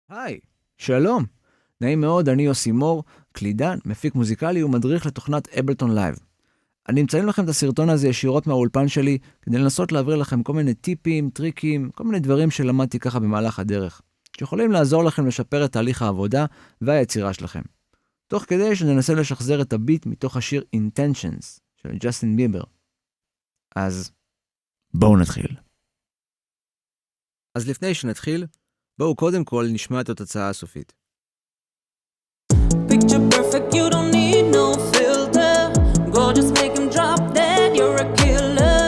היי, שלום. נעים מאוד, אני יוסי מור, קלידן, מפיק מוזיקלי ומדריך לתוכנת אבלטון לייב. אני מצלם לכם את הסרטון הזה ישירות מהאולפן שלי, כדי לנסות להעביר לכם כל מיני טיפים, טריקים, כל מיני דברים שלמדתי ככה במהלך הדרך, שיכולים לעזור לכם לשפר את תהליך העבודה והיצירה שלכם. תוך כדי שננסה לשחזר את הביט מתוך השיר Intentions של ג'סטין ביבר. אז בואו נתחיל. אז לפני שנתחיל, בואו קודם כל נשמע את התוצאה הסופית. Picture perfect, you don't need no filter. Gorgeous, make him drop dead, you're a killer.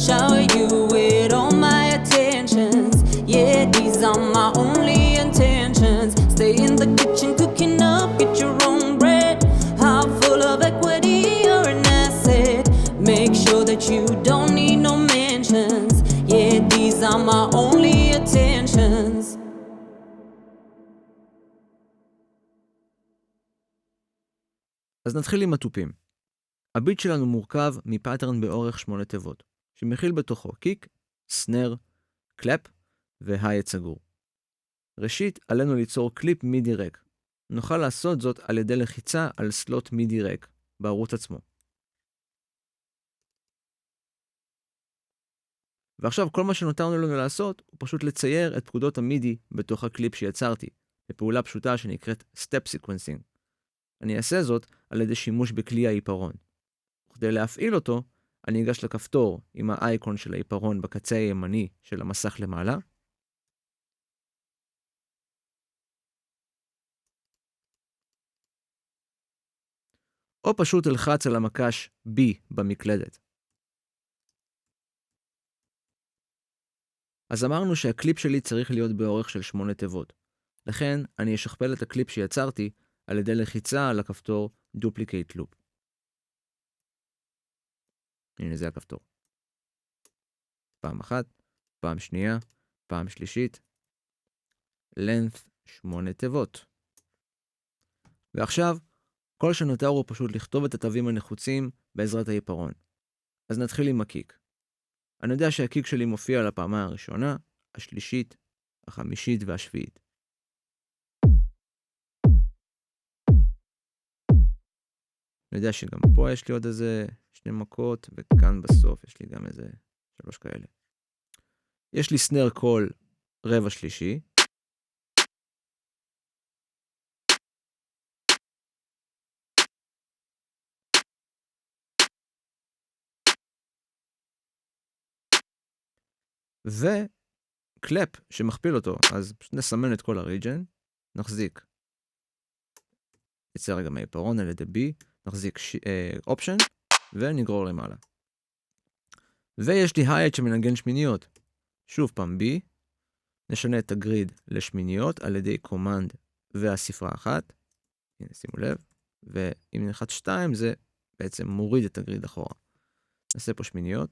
Shower you with all my attentions. Yeah, these are my only intentions. Stay in the kitchen, cooking up, get your own bread. Heart full of equity, you're an asset. Make sure that you don't need no mentions. Yeah, these are my only attentions. אז נתחיל עם התופים. הביט שלנו מורכב מפאטרן באורך 8 תיבות, שמכיל בתוכו קיק, סנר, קלאפ והייט סגור. ראשית, עלינו ליצור קליפ מידי ריק. נוכל לעשות זאת על ידי לחיצה על סלוט מידי ריק בערוץ עצמו. ועכשיו כל מה שנותרנו לנו לעשות הוא פשוט לצייר את פקודות המידי בתוך הקליפ שיצרתי, בפעולה פשוטה שנקראת Step Sequencing. אני אעשה זאת על ידי שימוש בכלי העיפרון. כדי להפעיל אותו, אני אגש לכפתור עם האייקון של העיפרון בקצה הימני של המסך למעלה. או פשוט אלחץ על המקש B במקלדת. אז אמרנו שהקליפ שלי צריך להיות באורך של 8 תיבות. לכן אני אשכפל את הקליפ שיצרתי על ידי לחיצה על הכפתור Duplicate Loop. הנה זה הכפתור. פעם אחת, פעם שנייה, פעם שלישית. length 8 תיבות. ועכשיו, כל שנותר הוא פשוט לכתוב את התווים הנחוצים בעזרת העיפרון. אז נתחיל עם הקיק. אני יודע שהקיק שלי מופיע על הפעמה הראשונה, השלישית, החמישית והשביעית. אני יודע שגם פה יש לי עוד איזה 2 מכות, וכאן בסוף יש לי גם איזה 3 כאלה. יש לי סנר קול רבע שלישי. וקלאפ שמכפיל אותו, אז פשוט נסמן את כל הריג'ן, נחזיק. יצא רגע מהעיפרון על ידי B, נחזיק אופשן, ונגרור למעלה. ויש לי הייט שמנגן שמיניות. שוב פעם B, נשנה את הגריד לשמיניות על ידי קומנד והספרה אחת. הנה שימו לב, ואם נלחץ 2 זה בעצם מוריד את הגריד אחורה. נעשה פה שמיניות.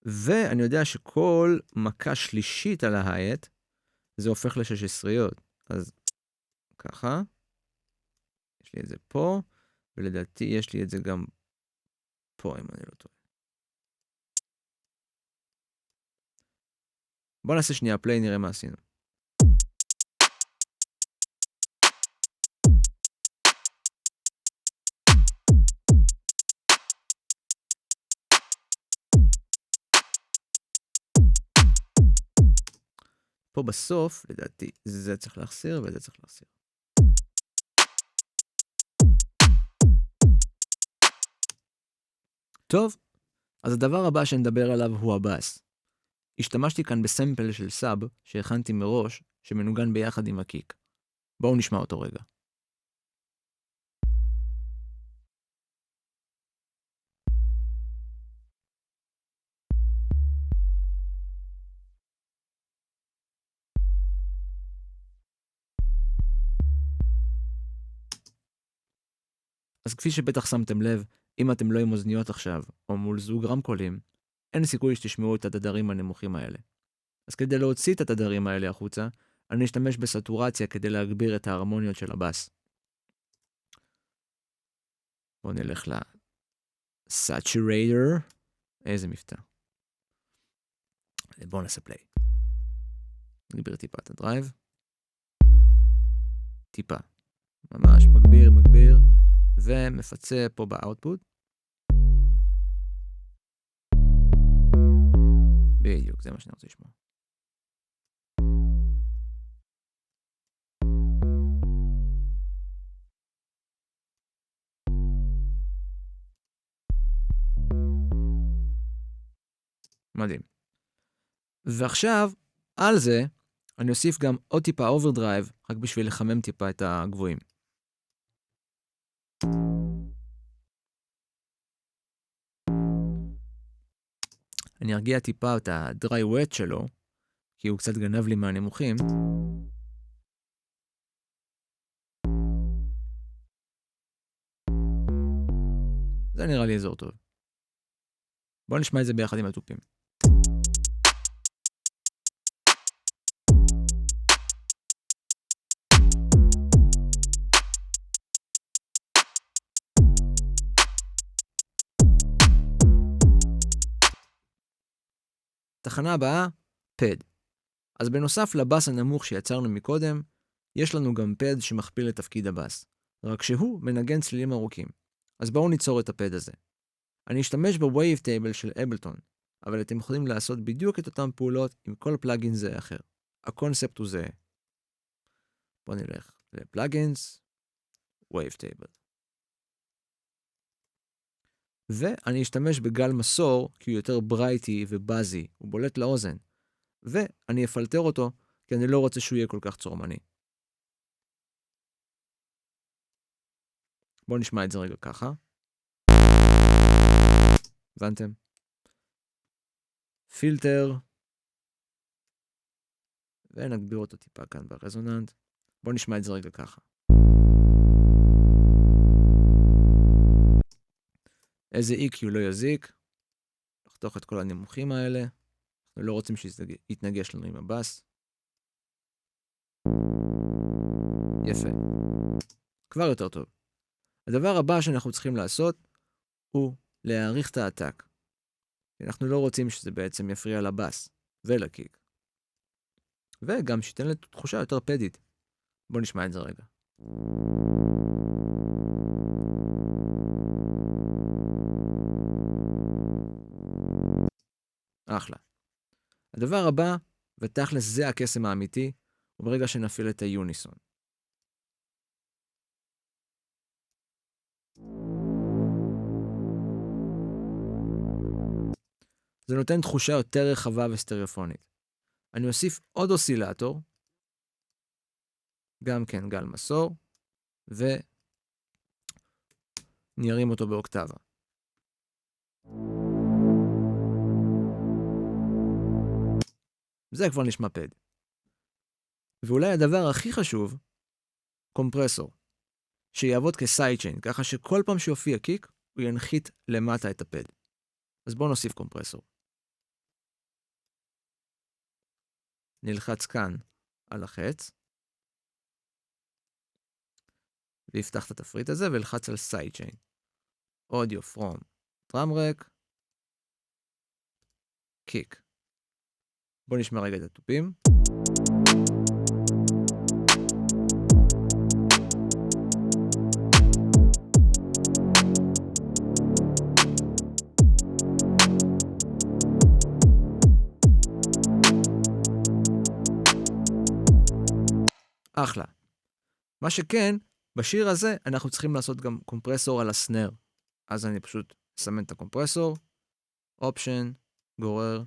ואני יודע שכל מכה שלישית על ההייט, זה הופך ל16. אז ככה. יש לי את זה פה, ולדעתי יש לי את זה גם פה, אם אני לא טועה. בוא נעשה שנייה פליי, נראה מה עשינו. פה בסוף, לדעתי, זה צריך להחסיר וזה צריך להחסיר. טוב, אז הדבר הבא שנדבר עליו הוא הבאס. השתמשתי כאן בסמפל של סאב שהכנתי מראש, שמנוגן ביחד עם הקיק. בואו נשמע אותו רגע. אז כפי שבטח שמתם לב, אם אתם לא עם אוזניות עכשיו, או מול זוג רמקולים, אין סיכוי שתשמעו את התדרים הנמוכים האלה. אז כדי להוציא את התדרים האלה החוצה, אני אשתמש בסטורציה כדי להגביר את ההרמוניות של הבאס. בואו נלך ל-Saturator. איזה מבטא. בואו נעשה פליי. נגביר טיפה את הדרייב. טיפה. ממש מגביר, ומפצה פה באוטפוט. בדיוק, זה מה שאני רוצה לשמוע. מדהים. ועכשיו, על זה, אני אוסיף גם עוד טיפה אוברדרייב, רק בשביל לחמם טיפה את הגבוהים. אני ארגיע טיפה את ה-dry wet שלו, כי הוא קצת גנב לי מהנמוכים. זה נראה לי אזור טוב. בואו נשמע את זה ביחד עם התופים. תחנה הבאה, פד. אז בנוסף לבאס הנמוך שיצרנו מקודם, יש לנו גם פד שמכפיל את תפקיד הבאס, רק שהוא מנגן צלילים ארוכים. אז בואו ניצור את הפד הזה. אני אשתמש בווייב טייבל של אבלטון, אבל אתם יכולים לעשות בדיוק את אותם פעולות עם כל פלאגין זה אחר. הקונספט הוא זהה. בואו נלך לפלאגינס, ווייב טייבל. ואני אשתמש בגל מסור, כי הוא יותר ברייטי ובאזי, הוא בולט לאוזן. ואני אפלטר אותו, כי אני לא רוצה שהוא יהיה כל כך צורמני. בואו נשמע את זה רגע ככה. הבנתם? פילטר. ונגביר אותו טיפה כאן ברזוננט. בואו נשמע את זה רגע ככה. איזה EQ לא יזיק. לחתוך את כל הנמוכים האלה. אנחנו לא רוצים שיתנגש לנו עם הבאס. יפה. כבר יותר טוב. הדבר הבא שאנחנו צריכים לעשות הוא להעריך את העתק. אנחנו לא רוצים שזה בעצם יפריע לבאס ולקיק. וגם שייתן לתחושה יותר פדית. בואו נשמע את זה רגע. אחלה. הדבר הבא, ותכלס זה הקסם האמיתי, הוא ברגע שנפעיל את היוניסון. זה נותן תחושה יותר רחבה וסטריאופונית. אני אוסיף עוד אוסילטור, גם כן גל מסור, ונרים אותו באוקטבה. זה כבר נשמע פד. ואולי הדבר הכי חשוב, קומפרסור, שיעבוד כסיידצ'יין, ככה שכל פעם שיופיע קיק, הוא ינחית למטה את הפד. אז בואו נוסיף קומפרסור. נלחץ כאן על החץ, ויפתח את התפריט הזה, ולחץ על סיידצ'יין. אודיו פרום דראם רק, קיק. בואו נשמע רגע את התופים. אחלה. מה שכן, בשיר הזה אנחנו צריכים לעשות גם קומפרסור על הסנר. אז אני פשוט אסמן את הקומפרסור, אופשן, גורר,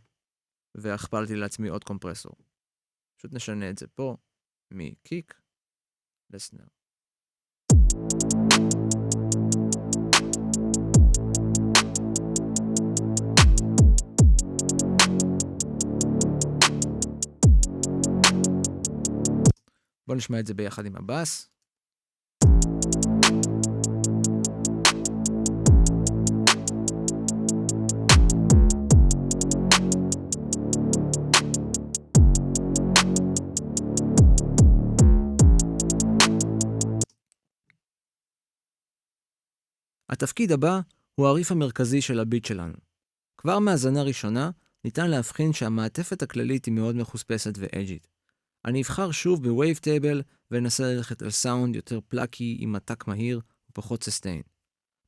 והכפלתי לעצמי עוד קומפרסור. פשוט נשנה את זה פה, מקיק לסנר. בואו נשמע את זה ביחד עם הבאס. התפקיד הבא הוא הריף המרכזי של הביט שלנו. כבר מהאזנה ראשונה ניתן להבחין שהמעטפת הכללית היא מאוד מחוספסת ואג'ית. אני אבחר שוב ב-Wavetable ואנסה ללכת על סאונד יותר פלאקי עם עתק מהיר ופחות ססטיין.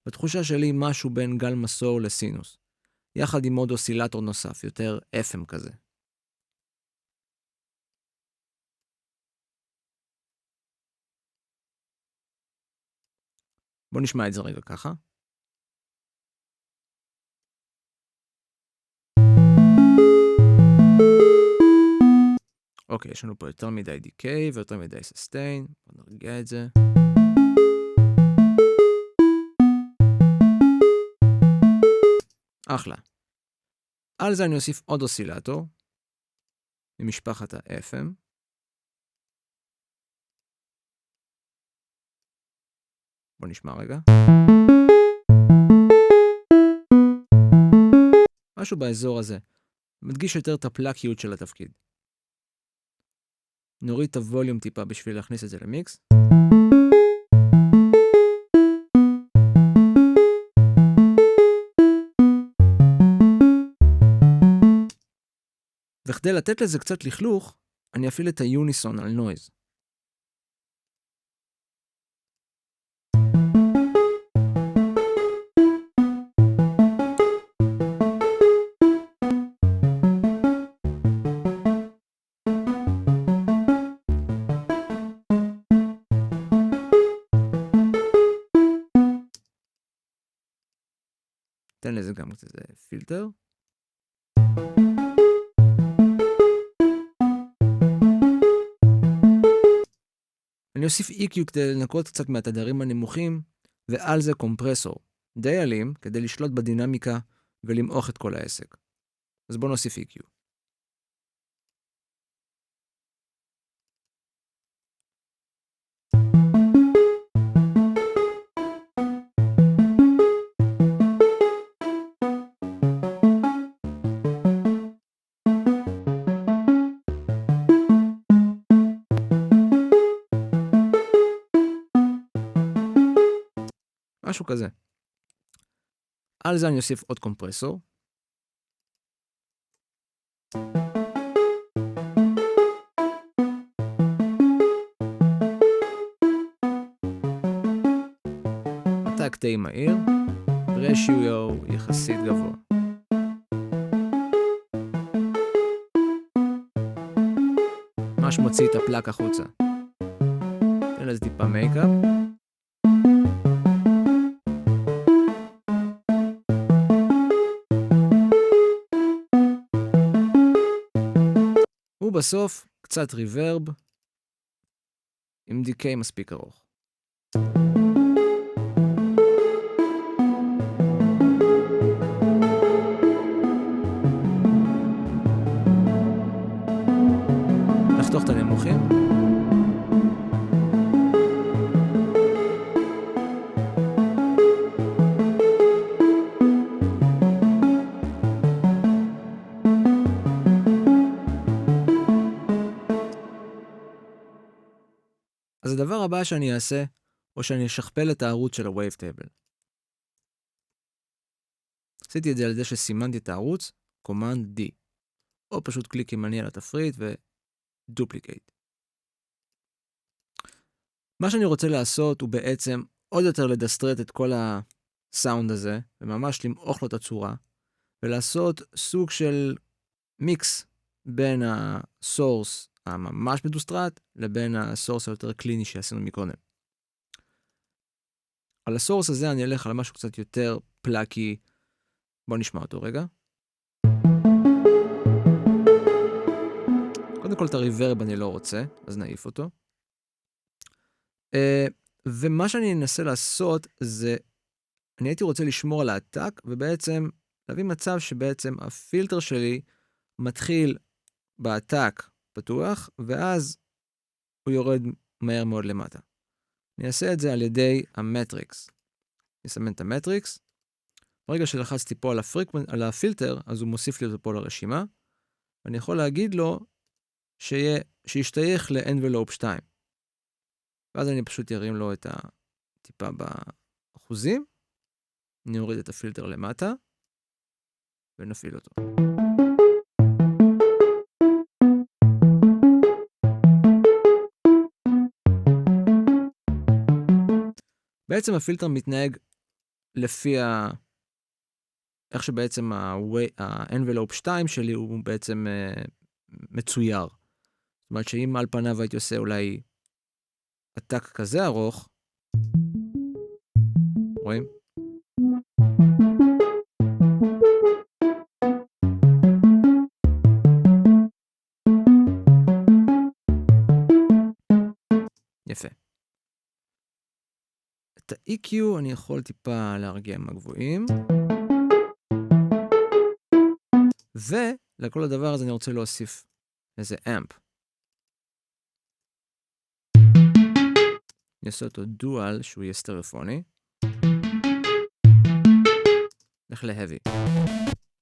בתחושה שלי משהו בין גל מסור לסינוס, יחד עם עוד אוסילטור נוסף, יותר FM כזה. בוא נשמע את זה רגע ככה. אוקיי, יש לנו פה יותר מדי דיקיי ויותר מדי ססטיין. בוא נרגיע את זה. אחלה. על זה אני אוסיף עוד אוסילטור, ממשפחת ה-FM. בוא נשמע רגע. משהו באזור הזה. מדגיש יותר את הפלאקיות של התפקיד. נוריד את הווליום טיפה בשביל להכניס את זה למיקס. וכדי לתת לזה קצת לכלוך, אני אפעיל את היוניסון על נויז. תן לזה גם איזה פילטר. אני אוסיף EQ כדי לנקות קצת מהתדרים הנמוכים, ועל זה קומפרסור, די אלים כדי לשלוט בדינמיקה ולמעוך את כל העסק. אז בואו נוסיף EQ. משהו כזה. על זה אני אוסיף עוד קומפרסור. עתק די מהיר, רשיו יחסית גבוה. ממש מוציא את הפלאק החוצה. תן לזה טיפה מייקאפ. ובסוף קצת ריברב עם דיקיי מספיק ארוך. נחתוך את הנמוכים. אז הדבר הבא שאני אעשה, או שאני אשכפל את הערוץ של ה-Wavetable. עשיתי את זה על ידי שסימנתי את הערוץ, Command D, או פשוט קליק ימני על התפריט ו-Duplicate. מה שאני רוצה לעשות הוא בעצם עוד יותר לדסטרט את כל הסאונד הזה, וממש למעוך לו את הצורה, ולעשות סוג של מיקס בין הסורס הממש מדוסטרט, לבין הסורס היותר קליני שעשינו מקודם. על הסורס הזה אני אלך על משהו קצת יותר פלאקי. בואו נשמע אותו רגע. קודם כל את הריברב אני לא רוצה, אז נעיף אותו. ומה שאני אנסה לעשות זה, אני הייתי רוצה לשמור על העתק, ובעצם להביא מצב שבעצם הפילטר שלי מתחיל בעתק פתוח, ואז הוא יורד מהר מאוד למטה. אני אעשה את זה על ידי המטריקס. אני אסמן את המטריקס. ברגע שלחצתי פה על הפילטר, אז הוא מוסיף לי אותו פה לרשימה, ואני יכול להגיד לו שישתייך ל-envelope 2. ואז אני פשוט ירים לו את הטיפה באחוזים, אני אוריד את הפילטר למטה, ונפעיל אותו. בעצם הפילטר מתנהג לפי איך שבעצם ה-envelope 2 שלי הוא בעצם מצויר. זאת אומרת שאם על פניו הייתי עושה אולי עתק כזה ארוך, רואים? יפה. את ה-EQ אני יכול טיפה להרגיע עם הגבוהים. ולכל הדבר הזה אני רוצה להוסיף איזה אמפ. אני אעשה אותו דואל שהוא יהיה סטריאופוני. לך להבי.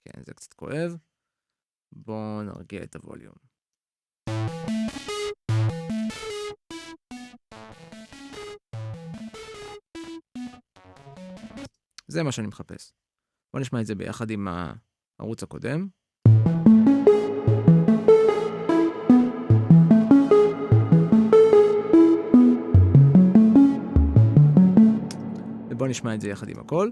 כן, זה קצת כואב. בואו נרגיע את הווליום. זה מה שאני מחפש. בואו נשמע את זה ביחד עם הערוץ הקודם. ובואו נשמע את זה יחד עם הכל.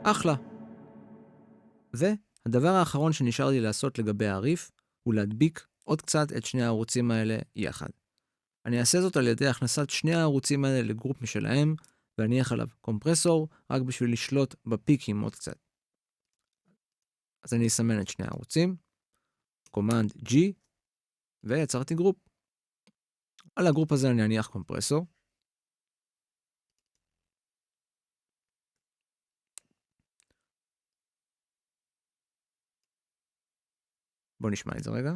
אחלה. והדבר האחרון שנשאר לי לעשות לגבי הריף, הוא להדביק עוד קצת את שני הערוצים האלה יחד. אני אעשה זאת על ידי הכנסת שני הערוצים האלה לגרופ משלהם, ואניח עליו קומפרסור, רק בשביל לשלוט בפיקים עוד קצת. אז אני אסמן את שני הערוצים, קומנד G, ויצרתי גרופ. על הגרופ הזה אני אניח קומפרסור. בואו נשמע את זה רגע.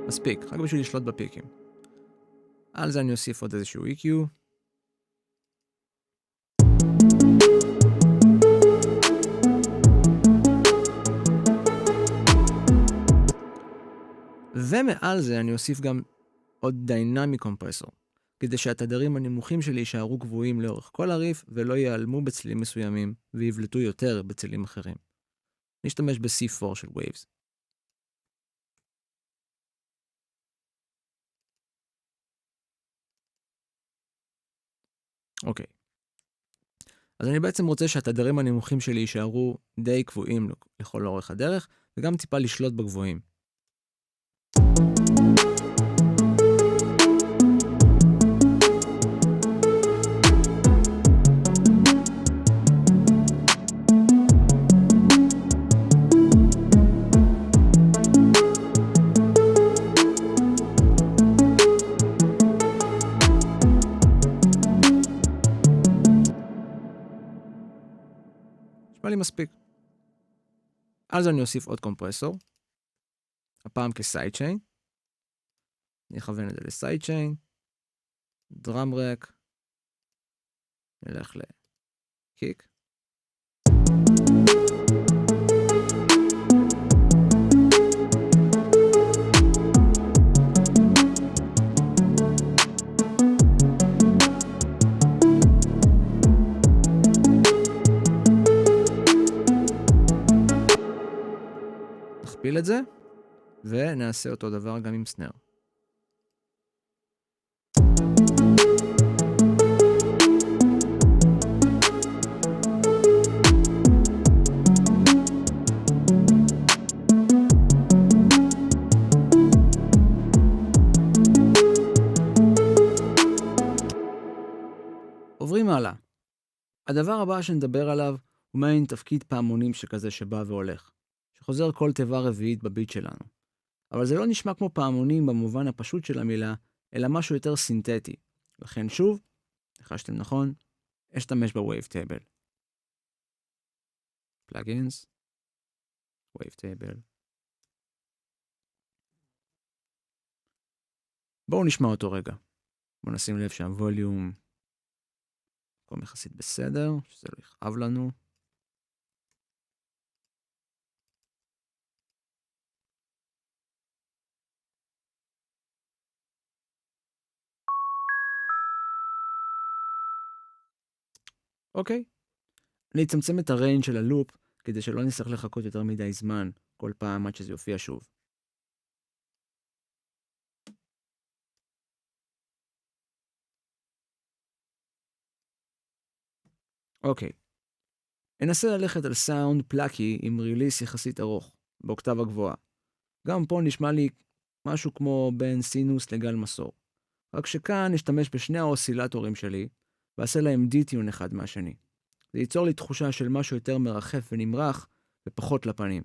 מספיק, רק בשביל לשלוט בפיקים. על זה אני אוסיף עוד איזשהו EQ. ומעל זה אני אוסיף גם עוד דיינמי קומפרסור, כדי שהתדרים הנמוכים שלי יישארו גבוהים לאורך כל הריף ולא ייעלמו בצלילים מסוימים ויבלטו יותר בצלילים אחרים. נשתמש ב-C4 של Waves. אוקיי. אז אני בעצם רוצה שהתדרים הנמוכים שלי יישארו די קבועים לכל אורך הדרך, וגם טיפה לשלוט בגבוהים. נשמע לי מספיק. אז אני אוסיף עוד קומפרסור, הפעם כסיידצ'יין. אני אכוון את זה לסיידצ'יין, דראם רק, נלך לקיק. נכפיל את זה, ונעשה אותו דבר גם עם סנר. עוברים הלאה. הדבר הבא שנדבר עליו הוא מעין תפקיד פעמונים שכזה שבא והולך, שחוזר כל תיבה רביעית בביט שלנו. אבל זה לא נשמע כמו פעמונים במובן הפשוט של המילה, אלא משהו יותר סינתטי. לכן שוב, נחשתם נכון, אשתמש ב-Wavetable. Plugins, Wavetable. בואו נשמע אותו רגע. בואו נשים לב שהווליום מקום יחסית בסדר, שזה לא יכאב לנו. אוקיי. אני אצמצם את הריינג' של הלופ, כדי שלא נצטרך לחכות יותר מדי זמן, כל פעם עד שזה יופיע שוב. אוקיי. אנסה ללכת על סאונד פלאקי עם ריליס יחסית ארוך, באוקטבה גבוהה. גם פה נשמע לי משהו כמו בין סינוס לגל מסור. רק שכאן נשתמש בשני האוסילטורים שלי, ועשה להם דיטיון אחד מהשני. זה ייצור לי תחושה של משהו יותר מרחף ונמרח, ופחות לפנים.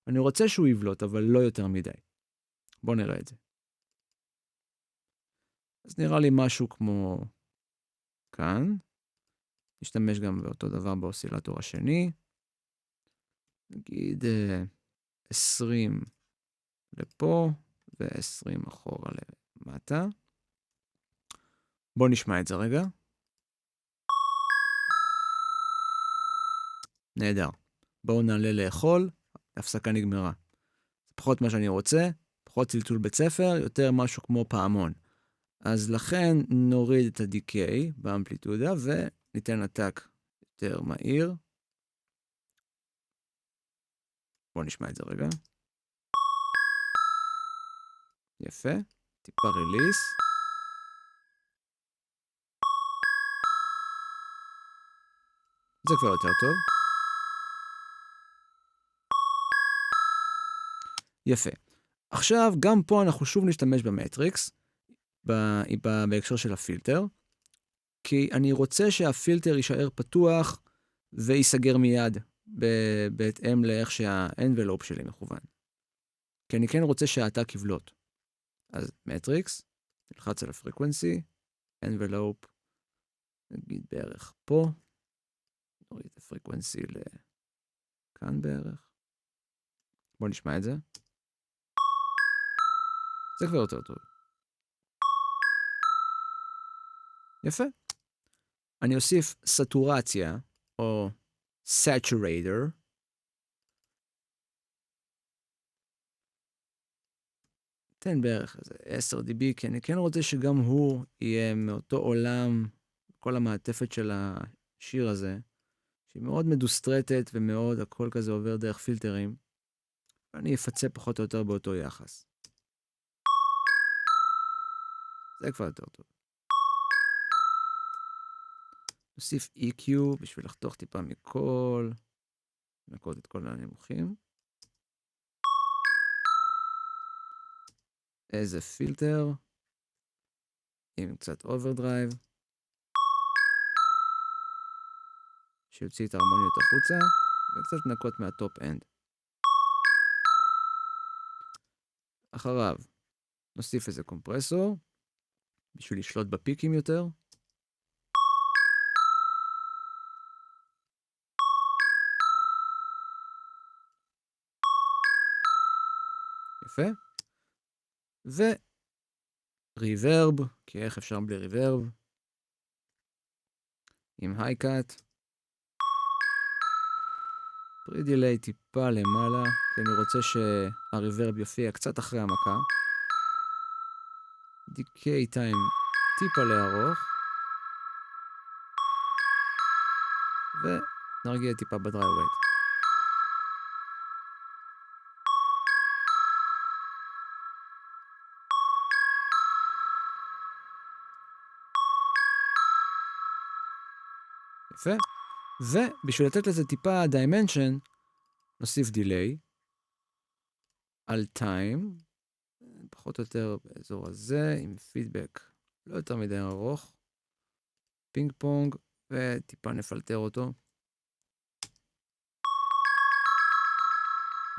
אני רוצה שהוא יבלוט, אבל לא יותר מדי. בואו נראה את זה. אז נראה לי משהו כמו כאן. נשתמש גם באותו דבר באוסילטור השני. נגיד 20 לפה ו-20 אחורה למטה. בואו נשמע את זה רגע. נהדר. בואו נעלה לאכול, ההפסקה נגמרה. זה פחות מה שאני רוצה, פחות צלצול בית ספר, יותר משהו כמו פעמון. אז לכן נוריד את ה-decay באמפליטודה וניתן עתק יותר מהיר. בואו נשמע את זה רגע. יפה. טיפה ריליס. זה כבר יותר טוב. יפה. עכשיו, גם פה אנחנו שוב נשתמש במטריקס, בהקשר של הפילטר, כי אני רוצה שהפילטר יישאר פתוח וייסגר מיד, בהתאם לאיך שהאנבלופ שלי מכוון. כי אני כן רוצה שהעתק יבלוט. אז מטריקס, נלחץ על הפריקוונסי, אנבלופ, נגיד בערך פה, נוריד את הפריקוונסי לכאן בערך. בואו נשמע את זה. זה כבר יותר טוב. יפה. אני אוסיף סטורציה, או saturator. תן בערך איזה 10 dB, כי אני כן רוצה שגם הוא יהיה מאותו עולם, כל המעטפת של השיר הזה, שהיא מאוד מדוסטרטת ומאוד הכל כזה עובר דרך פילטרים, ואני אפצה פחות או יותר באותו יחס. זה כבר יותר טוב. נוסיף EQ בשביל לחתוך טיפה מכל, נקוד את כל הנמוכים. איזה פילטר, עם קצת אוברדרייב, שיוציא את ההרמוניות החוצה, וקצת נקות מהטופ אנד. אחריו, נוסיף איזה קומפרסור, בשביל לשלוט בפיקים יותר. יפה. וריברב, כי איך אפשר בלי ריברב? עם היי-קאט. פרי-דיליי טיפה למעלה, כי אני רוצה שהריברב יופיע קצת אחרי המכה. דיקיי טיים טיפה לארוך. ונרגיע טיפה בדריי ווייט. יפה. ובשביל לתת לזה טיפה dimension, נוסיף דיליי על time, פחות או יותר באזור הזה, עם פידבק לא יותר מדי ארוך, פינג פונג, וטיפה נפלטר אותו.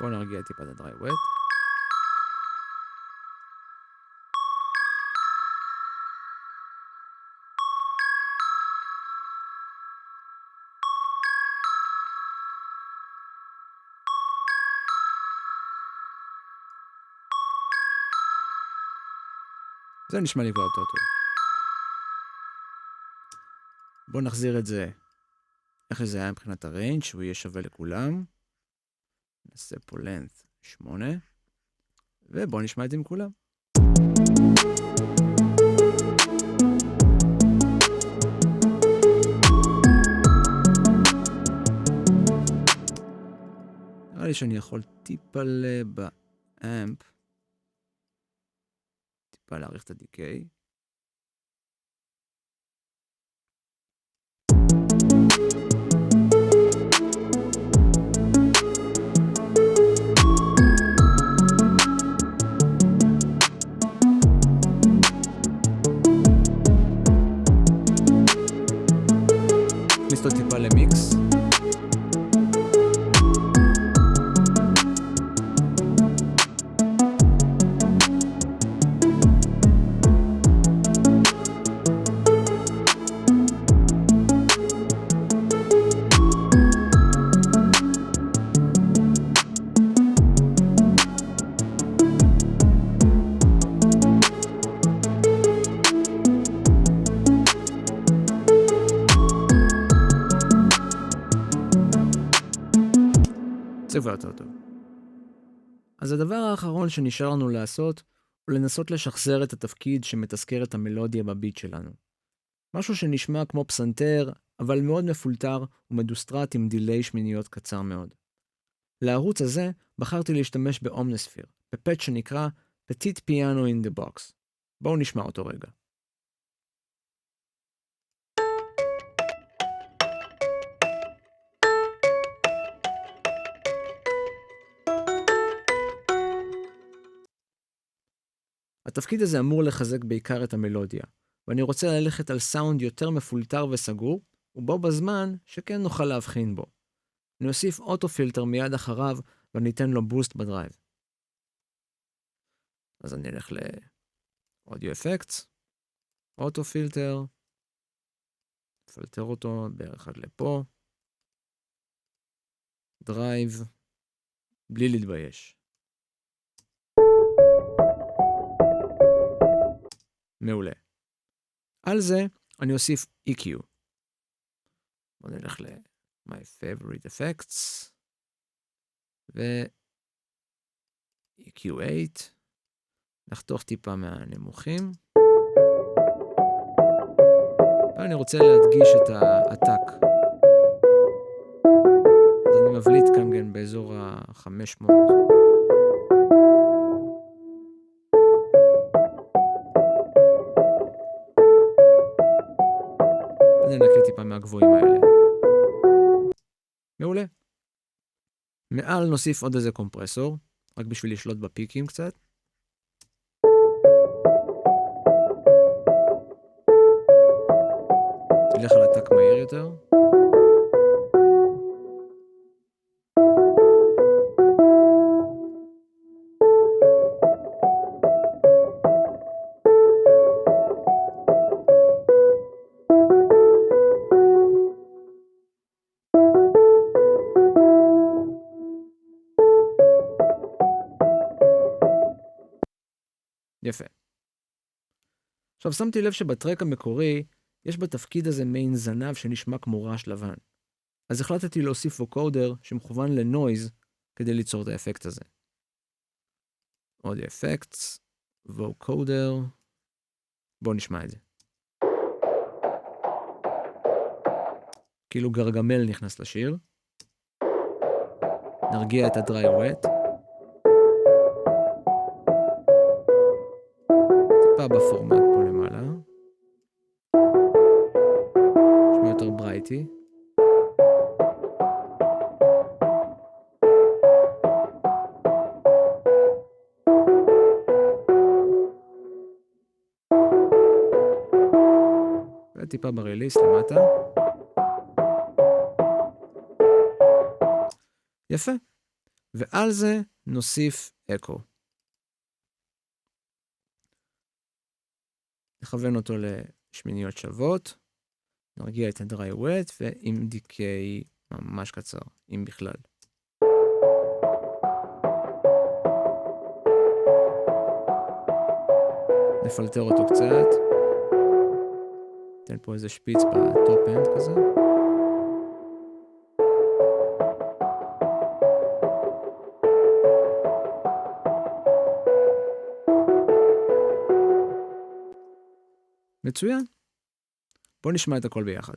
בואו נרגיע טיפה את הדריי ווייט. זה נשמע לי כבר יותר טוב. בואו נחזיר את זה, איך זה היה מבחינת הריינג' שהוא יהיה שווה לכולם. נעשה פה length 8, ובואו נשמע את זה עם כולם. נראה לי שאני יכול טיפה באמפ, טיפה להאריך את הדיקיי. נכניס לו טיפה למיקס. זה כבר יותר טוב. אז הדבר האחרון שנשאר לנו לעשות, הוא לנסות לשחזר את התפקיד שמתזכר את המלודיה בביט שלנו. משהו שנשמע כמו פסנתר, אבל מאוד מפולטר ומדוסטרט עם דילי שמיניות קצר מאוד. לערוץ הזה בחרתי להשתמש באומנספיר, בפאץ' שנקרא Petit Piano in the Box. בואו נשמע אותו רגע. התפקיד הזה אמור לחזק בעיקר את המלודיה, ואני רוצה ללכת על סאונד יותר מפולטר וסגור, ובו בזמן שכן נוכל להבחין בו. אני אוסיף אוטו-פילטר מיד אחריו, ואני אתן לו בוסט בדרייב. אז אני אלך ל-Audio Effects, אוטו-פילטר, פילטר אותו בערך עד לפה, דרייב, בלי להתבייש. מעולה. על זה אני אוסיף EQ. בוא נלך ל-My Favorite Effects ו-EQ8. נחתוך טיפה מהנמוכים. ואני רוצה להדגיש את העתק. אז אני מבליט כאן גם באזור ה-500. ננקה טיפה מהגבוהים האלה. מעולה. מעל נוסיף עוד איזה קומפרסור, רק בשביל לשלוט בפיקים קצת. נלך על עתק מהיר יותר. יפה. עכשיו שמתי לב שבטרק המקורי יש בתפקיד הזה מעין זנב שנשמע כמו רעש לבן. אז החלטתי להוסיף ווקודר שמכוון לנויז כדי ליצור את האפקט הזה. Audio Effects, ווקודר. בואו נשמע את זה. כאילו גרגמל נכנס לשיר. נרגיע את הדריי ווט. בפורמט פה למעלה. נשמע יותר ברייטי. וטיפה בריליס למטה. יפה. ועל זה נוסיף אקו. נכוון אותו לשמיניות שוות, נרגיע את הדריי ווט, ועם דיקיי ממש קצר, אם בכלל. נפלטר אותו קצת, ניתן פה איזה שפיץ בטופ אנד כזה. מצוין. בואו נשמע את הכל ביחד.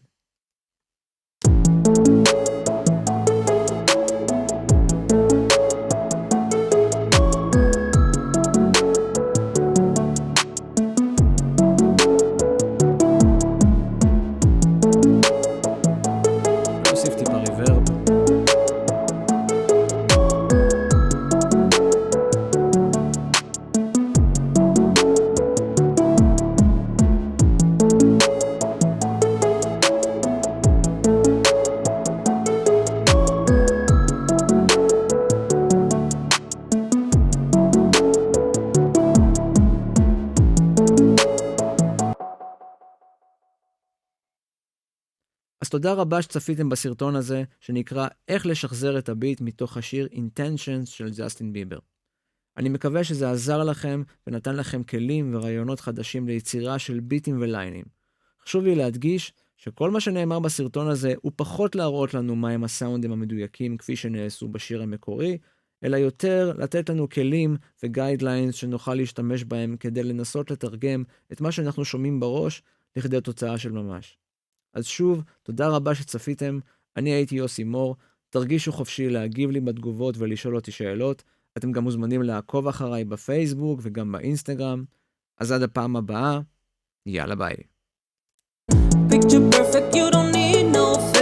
נוסיף טיפה ריברב. אז תודה רבה שצפיתם בסרטון הזה, שנקרא איך לשחזר את הביט מתוך השיר Intentions של ג'סטין ביבר. אני מקווה שזה עזר לכם ונתן לכם כלים ורעיונות חדשים ליצירה של ביטים וליינים. חשוב לי להדגיש שכל מה שנאמר בסרטון הזה הוא פחות להראות לנו מהם הסאונדים המדויקים כפי שנעשו בשיר המקורי, אלא יותר לתת לנו כלים וגיידליינס שנוכל להשתמש בהם כדי לנסות לתרגם את מה שאנחנו שומעים בראש לכדי תוצאה של ממש. אז שוב, תודה רבה שצפיתם, אני הייתי יוסי מור, תרגישו חופשי להגיב לי בתגובות ולשאול אותי שאלות, אתם גם מוזמנים לעקוב אחריי בפייסבוק וגם באינסטגרם, אז עד הפעם הבאה, יאללה ביי. Picture perfect, you don't need no